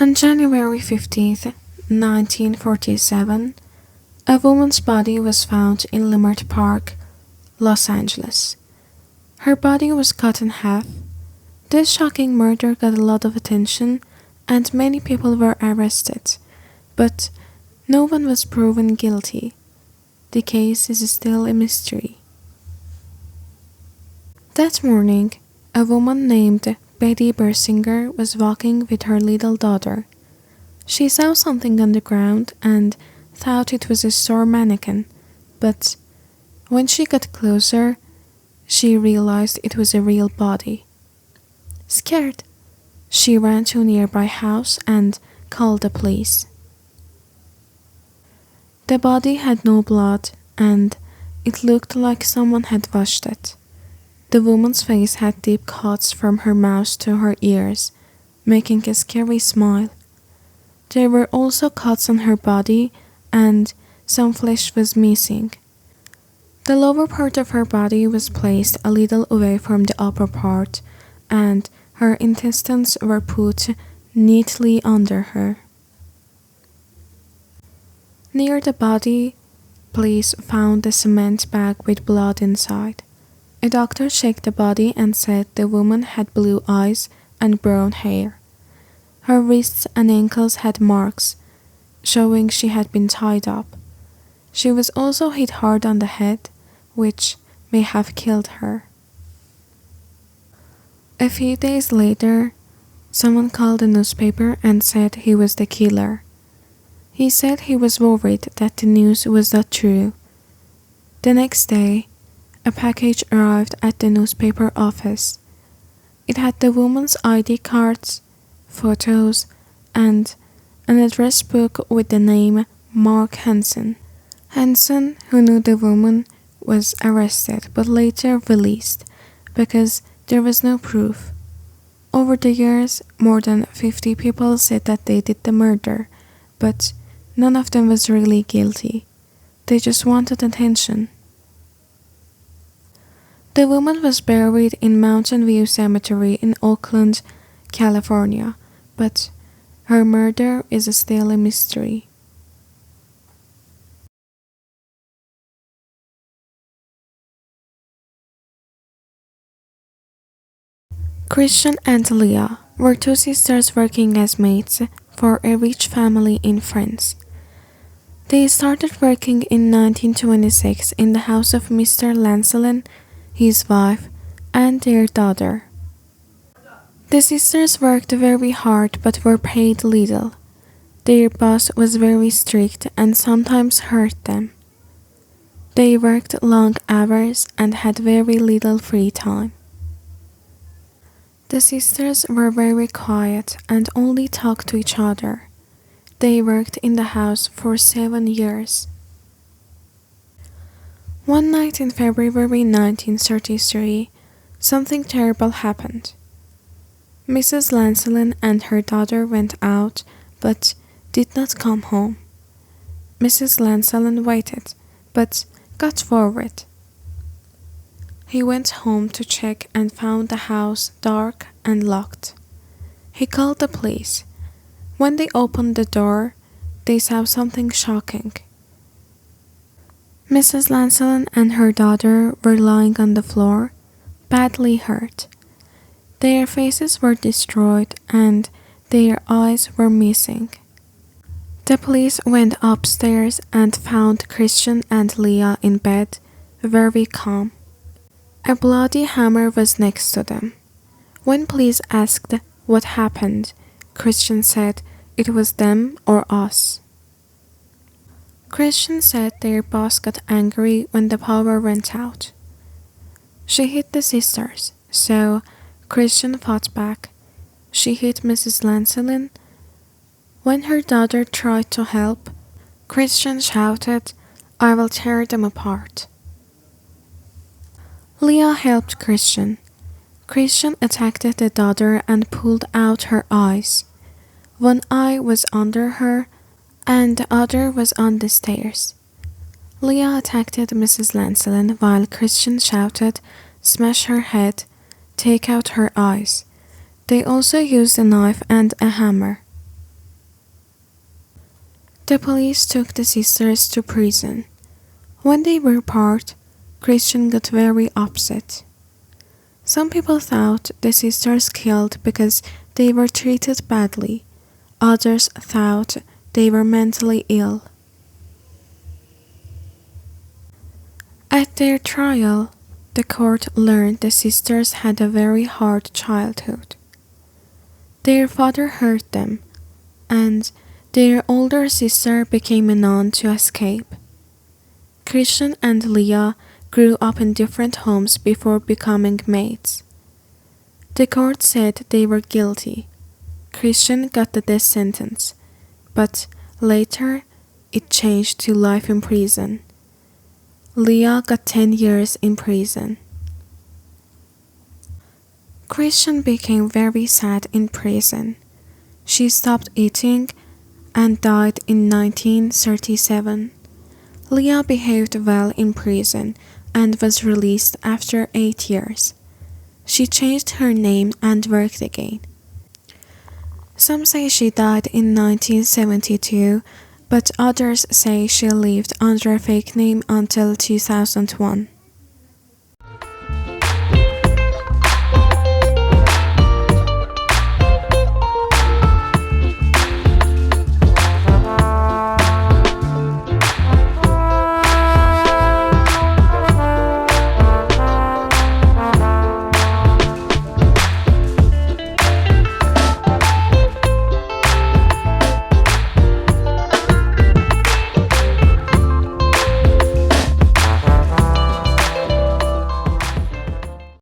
On January 15th, 1947, a woman's body was found in Leimert Park, Los Angeles. Her body was cut in half. This shocking murder got a lot of attention and many people were arrested, but no one was proven guilty. The case is still a mystery. That morning, a woman named Betty Bersinger was walking with her little daughter. She saw something on the ground and thought it was a store mannequin, but when she got closer, she realized it was a real body. Scared, she ran to a nearby house and called the police. The body had no blood and it looked like someone had washed it. The woman's face had deep cuts from her mouth to her ears, making a scary smile. There were also cuts on her body and some flesh was missing. The lower part of her body was placed a little away from the upper part, and her intestines were put neatly under her. Near the body, police found a cement bag with blood inside. A doctor checked the body and said the woman had blue eyes and brown hair. Her wrists and ankles had marks, showing she had been tied up. She was also hit hard on the head, which may have killed her. A few days later, someone called the newspaper and said he was the killer. He said he was worried that the news was not true. The next day, a package arrived at the newspaper office. It had the woman's ID cards, photos, and an address book with the name Mark Hansen. Hansen, who knew the woman, was arrested but later released because there was no proof. Over the years, more than 50 people said that they did the murder, but none of them was really guilty. They just wanted attention. The woman was buried in Mountain View Cemetery in Oakland, California, but her murder is still a mystery. Christian and Léa were two sisters working as maids for a rich family in France. They started working in 1926 in the house of Mr. Lancelin, his wife, and their daughter. The sisters worked very hard but were paid little. Their boss was very strict and sometimes hurt them. They worked long hours and had very little free time. The sisters were very quiet and only talked to each other. They worked in the house for 7 years. One night in February 1933, something terrible happened. Mrs. Lancelin and her daughter went out, but did not come home. Mrs. Lancelin waited, but got worried. He went home to check and found the house dark and locked. He called the police. When they opened the door, they saw something shocking. Mrs. Lancelin and her daughter were lying on the floor, badly hurt. Their faces were destroyed and their eyes were missing. The police went upstairs and found Christian and Léa in bed, very calm. A bloody hammer was next to them. When police asked what happened, Christian said it was them or us. Christian said their boss got angry when the power went out. She hit the sisters, so Christian fought back. She hit Mrs. Lancelin. When her daughter tried to help, Christian shouted, "I will tear them apart." Léa helped Christian. Christian attacked the daughter and pulled out her eyes. One eye was under her and the other was on the stairs. Léa attacked Mrs. Lancelin while Christian shouted, "Smash her head, take out her eyes." They also used a knife and a hammer. The police took the sisters to prison. When they were apart, Christian got very upset. Some people thought the sisters killed because they were treated badly. Others thought they were mentally ill. At their trial, the court learned the sisters had a very hard childhood. Their father hurt them, and their older sister became a nun to escape. Christian and Léa grew up in different homes before becoming maids. The court said they were guilty. Christian got the death sentence, but later it changed to life in prison. Léa got 10 years in prison. Christian became very sad in prison. She stopped eating and died in 1937. Léa behaved well in prison and was released after 8 years. She changed her name and worked again. Some say she died in 1972, but others say she lived under a fake name until 2001.